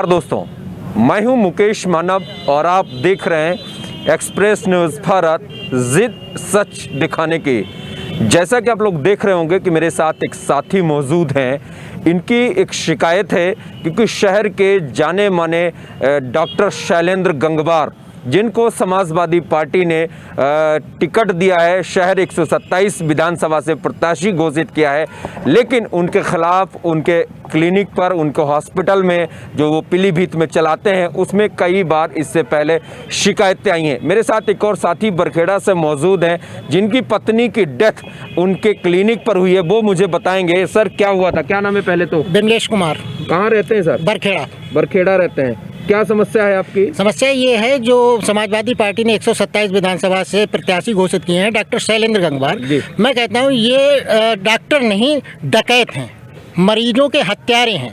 नमस्कार दोस्तों, मैं हूं मुकेश मानव और आप देख रहे हैं एक्सप्रेस न्यूज़ भारत, जिद सच दिखाने की। जैसा कि आप लोग देख रहे होंगे कि मेरे साथ एक साथी मौजूद हैं। इनकी एक शिकायत है क्योंकि शहर के जाने माने डॉक्टर शैलेंद्र गंगवार, जिनको समाजवादी पार्टी ने टिकट दिया है, शहर 127 विधानसभा से प्रत्याशी घोषित किया है, लेकिन उनके खिलाफ उनके क्लिनिक पर, उनको हॉस्पिटल में जो वो पीलीभीत में चलाते हैं, उसमें कई बार इससे पहले शिकायतें आई हैं। मेरे साथ एक और साथी बरखेड़ा से मौजूद हैं, जिनकी पत्नी की डेथ उनके क्लिनिक पर हुई है। वो मुझे बताएंगे। सर, क्या हुआ था? क्या नाम है पहले तो? बिमलेश कुमार। कहाँ रहते हैं सर? बरखेड़ा। बरखेड़ा रहते हैं। क्या समस्या है आपकी? समस्या ये है, जो समाजवादी पार्टी ने 127 विधानसभा से प्रत्याशी घोषित किए हैं डॉक्टर शैलेंद्र गंगवार, मैं कहता हूँ ये डॉक्टर नहीं, डकैत हैं, मरीजों के हत्यारे हैं।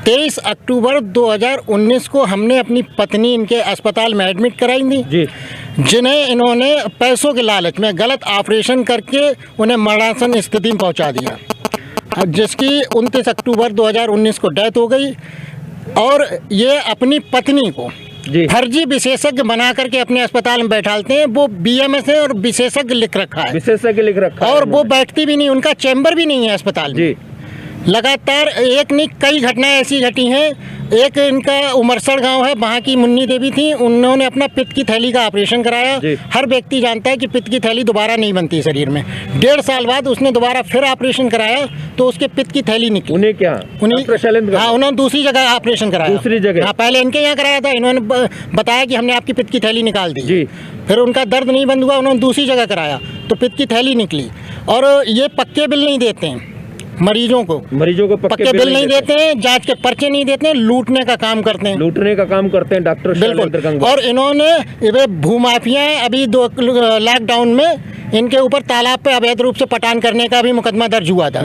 23 अक्टूबर 2019 को हमने अपनी पत्नी इनके अस्पताल में एडमिट कराई थी, जिन्हें इन्होंने पैसों के लालच में गलत ऑपरेशन करके उन्हें मरणासन स्थिति में पहुँचा दिया, जिसकी 29 अक्टूबर 2019 को डेथ हो गई। और ये अपनी पत्नी को फर्जी विशेषज्ञ बना करके अपने अस्पताल में बैठालते हैं। वो BMS है और विशेषज्ञ लिख रखा है, विशेषज्ञ लिख रखा है, और वो बैठती भी नहीं, उनका चैम्बर भी नहीं है अस्पताल में। लगातार एक नहीं कई घटनाएं ऐसी घटी हैं। एक इनका उमरसर गांव है, वहाँ की मुन्नी देवी थी, उन्होंने अपना पित्त की थैली का ऑपरेशन कराया। हर व्यक्ति जानता है कि पित्त की थैली दोबारा नहीं बनती शरीर में। 1.5 साल बाद उसने दोबारा फिर ऑपरेशन कराया तो उसके पित्त की थैली निकली। उन्हें क्या? हाँ, उन्होंने दूसरी जगह ऑपरेशन कराया। दूसरी जगह? हाँ, पहले इनके यहाँ कराया था। इन्होंने बताया कि हमने आपकी पित्त की थैली निकाल दी। फिर उनका दर्द नहीं बंद हुआ, उन्होंने दूसरी जगह कराया तो पित्त की थैली निकली। और ये पक्के बिल नहीं देते हैं मरीजों को पक्के बिल नहीं देते हैं, जांच के पर्चे नहीं देते हैं, लूटने का काम करते हैं। डॉक्टर शैलेंद्र गंगवार। और इन्होंने भूमाफिया अभी 2 लॉकडाउन में इनके ऊपर तालाब पे अवैध रूप से पटान करने का भी मुकदमा दर्ज हुआ था।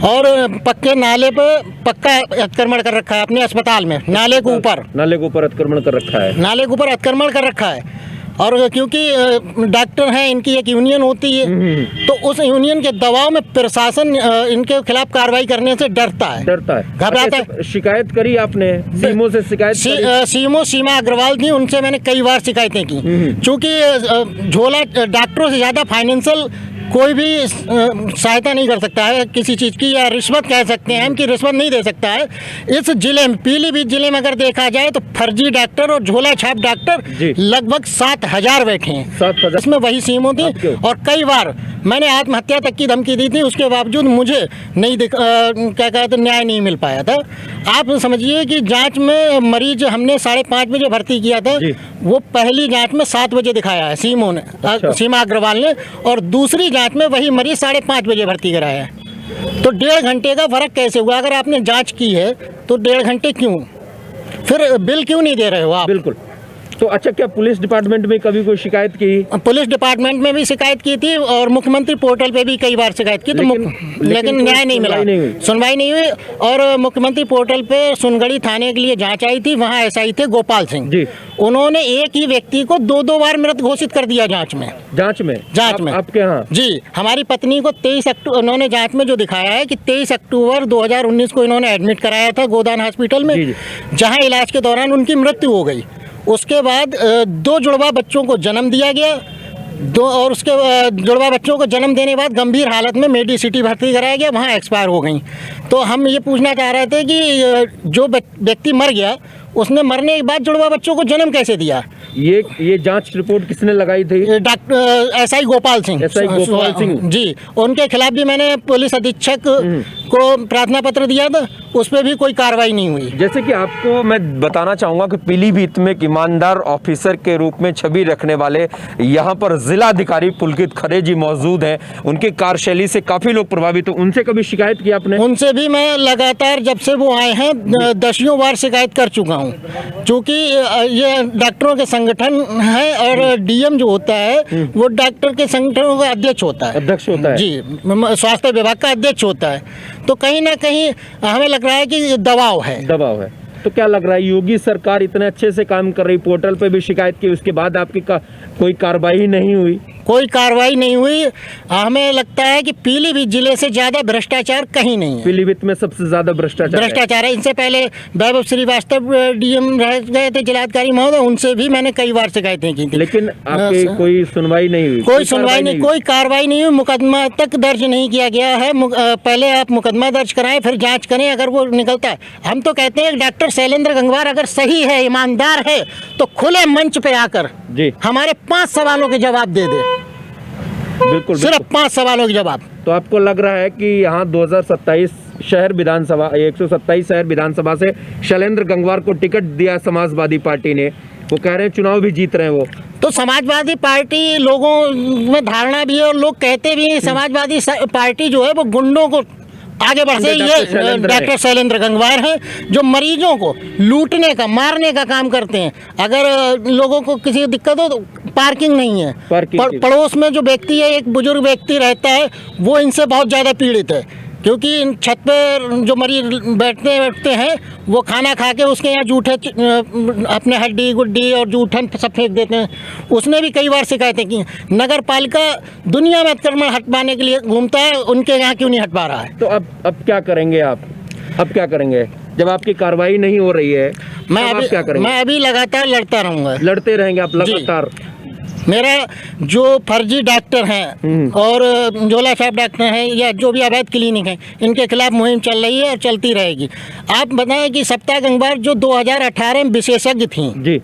और पक्के नाले पे पक्का अतिक्रमण कर रखा है अपने अस्पताल में। नाले के ऊपर अतिक्रमण कर रखा है। नाले के ऊपर अतिक्रमण कर रखा है। और क्योंकि डॉक्टर हैं, इनकी एक यूनियन होती है, तो उस यूनियन के दबाव में प्रशासन इनके खिलाफ कार्रवाई करने से डरता है, घबराता है। शिकायत करी आपने? सीएमओ से शिकायत? सीमा अग्रवाल थी, उनसे मैंने कई बार शिकायतें की। चूँकि झोला डॉक्टरों से ज़्यादा फाइनेंशियल कोई भी सहायता नहीं कर सकता है किसी चीज़ की, या रिश्वत कह सकते हैं हम कि रिश्वत नहीं दे सकता है। इस जिले में, पीलीभीत जिले में अगर देखा जाए तो फर्जी डॉक्टर और झोला छाप डॉक्टर लगभग 7,000 बैठे हैं। 7,000? इसमें वही सीमो थी। और कई बार मैंने आत्महत्या तक की धमकी दी थी, उसके बावजूद मुझे नहीं क्या कहते, न्याय नहीं मिल पाया था। आप समझिए कि जाँच में मरीज हमने 5:30 बजे भर्ती किया था, वो पहली जाँच में 7 बजे दिखाया है सीमो ने, सीमा अग्रवाल ने, और दूसरी जांच में वही मरीज 5:30 बजे भर्ती कराया है। तो 1.5 घंटे का फर्क कैसे हुआ? अगर आपने जांच की है तो 1.5 घंटे क्यों? फिर बिल क्यों नहीं दे रहे हो आप? बिल्कुल। तो अच्छा, क्या पुलिस डिपार्टमेंट में कभी कोई शिकायत की? पुलिस डिपार्टमेंट में भी शिकायत की थी और मुख्यमंत्री पोर्टल पे भी कई बार शिकायत की, लेकिन न्याय नहीं मिला, सुनवाई नहीं हुई। और मुख्यमंत्री पोर्टल पे सुनगढ़ी थाने के लिए जांच आई थी, वहाँ SI थे गोपाल सिंह, उन्होंने एक ही व्यक्ति को 2 बार मृत घोषित कर दिया जांच में। आपके यहाँ? जी, हमारी पत्नी को 23 अक्टूबर, उन्होंने जांच में जो दिखाया है कि 23 अक्टूबर 2019 को इन्होंने एडमिट कराया था गोदान हॉस्पिटल में, जहाँ इलाज के दौरान उनकी मृत्यु हो गई। उसके बाद 2 जुड़वा बच्चों को जन्म दिया गया, और उसके जुड़वा बच्चों को जन्म देने के बाद गंभीर हालत में मेडिसिटी भर्ती कराया गया, वहाँ एक्सपायर हो गई। तो हम ये पूछना चाह रहे थे कि जो व्यक्ति मर गया, उसने मरने के बाद जुड़वा बच्चों को जन्म कैसे दिया? ये जांच रिपोर्ट किसने लगाई थी? डॉक्टर SI गोपाल सिंह जी, उनके खिलाफ भी मैंने पुलिस अधीक्षक को प्रार्थना पत्र दिया था, उस पर भी कोई कार्रवाई नहीं हुई। जैसे कि आपको मैं बताना चाहूँगा कि पीलीभीत में एक ईमानदार ऑफिसर के रूप में छवि रखने वाले यहाँ पर जिलाधिकारी पुलकित खरे जी मौजूद हैं। उनकी कार्यशैली से काफ़ी लोग प्रभावित हो, उनसे कभी शिकायत की आपने? उनसे भी मैं लगातार जब से वो आए हैं 10 बार शिकायत कर चुका हूँ, क्योंकि ये डॉक्टरों के संगठन है और DM जो होता है वो डॉक्टर के संगठनों का अध्यक्ष होता है जी, स्वास्थ्य विभाग का अध्यक्ष होता है। तो कहीं ना कहीं हमें लग रहा है कि दबाव है। तो क्या लग रहा है, योगी सरकार इतने अच्छे से काम कर रही, पोर्टल पे भी शिकायत की, उसके बाद आपकी कोई कार्रवाई नहीं हुई? कोई कार्रवाई नहीं हुई। हमें लगता है कि पीलीभीत जिले से ज़्यादा भ्रष्टाचार कहीं नहीं है। पीलीभीत में सबसे ज्यादा भ्रष्टाचार है। इनसे पहले वैभव श्रीवास्तव डीएम रह गए थे, जिलाधिकारी महोदय, उनसे भी मैंने कई बार शिकायतें की थी, लेकिन आपकी कोई सुनवाई नहीं हुई। कोई सुनवाई नहीं, कोई कार्रवाई नहीं हुई, मुकदमा तक दर्ज नहीं किया गया है। पहले आप मुकदमा दर्ज कराएं, फिर जांच करें, अगर वो निकलता है। हम तो कहते हैं डॉक्टर शैलेंद्र गंगवार अगर सही है, ईमानदार है, तो खुले मंच पे आकर जी हमारे 5 सवालों के जवाब दे दे। बिल्कुल, सिर्फ 5 सवालों के जवाब। तो आपको लग रहा है कि यहाँ 2027 शहर विधानसभा 127 शहर विधानसभा से शैलेंद्र गंगवार को टिकट दिया समाजवादी पार्टी ने, वो कह रहे हैं चुनाव भी जीत रहे हैं वो। तो समाजवादी पार्टी लोगों में धारणा भी है और लोग कहते भी हैं समाजवादी पार्टी जो है वो गुंडों को आगे बढ़ते। ये डॉक्टर शैलेंद्र गंगवार हैं जो मरीजों को लूटने का, मारने का काम करते हैं। अगर लोगों को किसी दिक्कत हो तो पार्किंग नहीं है, पड़ोस में जो व्यक्ति है, एक बुजुर्ग व्यक्ति रहता है, वो इनसे बहुत ज़्यादा पीड़ित है, क्योंकि छत पर जो मरीज बैठते हैं वो खाना खा के उसके यहाँ जूठे अपने हड्डी गुड्डी और जूठन सब फेंक देते हैं। उसने भी कई बार शिकायतें की। नगर पालिका दुनिया में अतिक्रमण हटवाने के लिए घूमता है, उनके यहाँ क्यों नहीं हटवा रहा है? तो अब क्या करेंगे आप? अब क्या करेंगे जब आपकी कार्रवाई नहीं हो रही है? मैं अभी लगातार लड़ता रहूँगा। लड़ते रहेंगे आप लगातार? मेरा जो फर्जी डॉक्टर हैं और झोला छाप डॉक्टर हैं या जो भी अवैध क्लिनिक हैं, इनके खिलाफ मुहिम चल रही है और चलती रहेगी। आप बताएं कि सप्ताह गंगवार जो 2018 में विशेषज्ञ थी जी,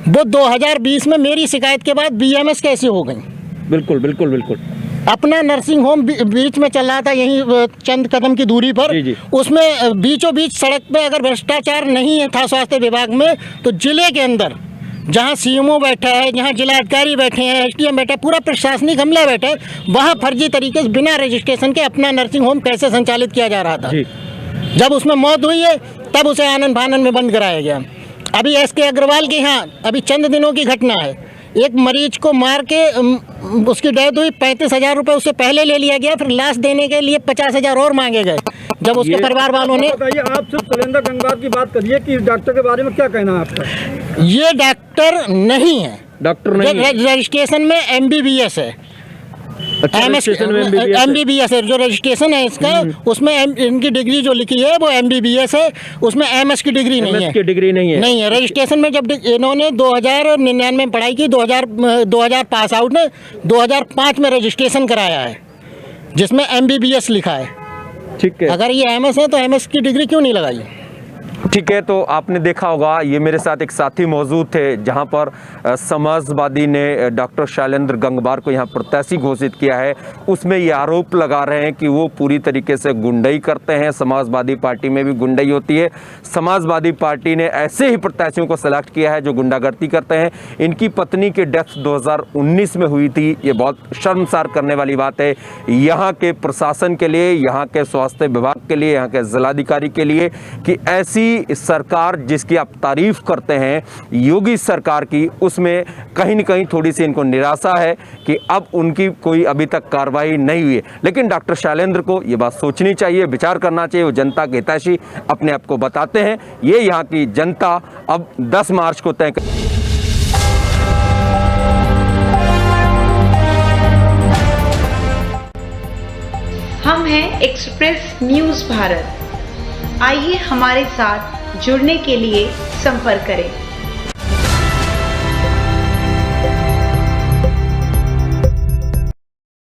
वो 2020 में मेरी शिकायत के बाद बीएमएस कैसे हो गई? बिल्कुल बिल्कुल बिल्कुल। अपना नर्सिंग होम बीच में चल रहा था, यहीं चंद कदम की दूरी पर। जी। उसमें बीचों बीच सड़क पे अगर भ्रष्टाचार नहीं था स्वास्थ्य विभाग में, तो जिले के अंदर जहाँ सीएमओ बैठा है, जहाँ जिलाधिकारी बैठे हैं, एसडीएम बैठा है, पूरा प्रशासनिक अमला बैठा है, वहाँ फर्जी तरीके से बिना रजिस्ट्रेशन के अपना नर्सिंग होम कैसे संचालित किया जा रहा था। जब उसमें मौत हुई है तब उसे आनन फानन में बंद कराया गया। अभी एसके अग्रवाल के यहाँ अभी चंद दिनों की घटना है, एक मरीज को मार के उसकी डेथ हुई, 35,000 रुपये उससे पहले ले लिया गया, फिर लाश देने के लिए 50,000 और मांगे गए। जब उसके परिवार वालों ने बताइए, आप सिर्फ शैलेंद्र गंगवार की बात करिए कि डॉक्टर के बारे में क्या कहना है आपका? ये डॉक्टर नहीं है, डॉक्टर नहीं है। रजिस्ट्रेशन में एमबीबीएस है, एमबीबीएस है जो रजिस्ट्रेशन है इसका, उसमें इनकी डिग्री जो लिखी है वो एमबीबीएस है, उसमें एमएस की डिग्री नहीं है। डिग्री नहीं है रजिस्ट्रेशन में जब इन्होंने 2099 में पढ़ाई की, 2000 पास आउट ने 2005 में रजिस्ट्रेशन कराया है जिसमें एमबीबीएस लिखा है। ठीक है, अगर ये एमएस है तो एमएस की डिग्री क्यों नहीं लगाई? ठीक है, तो आपने देखा होगा, ये मेरे साथ एक साथी मौजूद थे जहां पर समाजवादी ने डॉक्टर शैलेंद्र गंगवार को यहां प्रत्याशी घोषित किया है। उसमें ये आरोप लगा रहे हैं कि वो पूरी तरीके से गुंडई करते हैं। समाजवादी पार्टी में भी गुंडई होती है। समाजवादी पार्टी ने ऐसे ही प्रत्याशियों को सेलेक्ट किया है जो गुंडागर्दी करते हैं। इनकी पत्नी की डेथ 2019 में हुई थी। ये बहुत शर्मसार करने वाली बात है यहाँ के प्रशासन के लिए, यहाँ के स्वास्थ्य विभाग के लिए, यहाँ के जिलाधिकारी के लिए, कि ऐसी सरकार जिसकी आप तारीफ करते हैं योगी सरकार की, उसमें कहीं न कहीं थोड़ी सी इनको निराशा है कि अब उनकी कोई अभी तक कार्रवाई नहीं हुई है। लेकिन डॉक्टर शैलेंद्र को ये बात सोचनी चाहिए, विचार करना चाहिए। वो जनता के हितैषी अपने आप को बताते हैं। ये यहाँ की जनता अब 10 मार्च को तय कर। हम हैं एक्सप्रेस न्यूज़ भारत। आइए हमारे साथ जुड़ने के लिए संपर्क करें।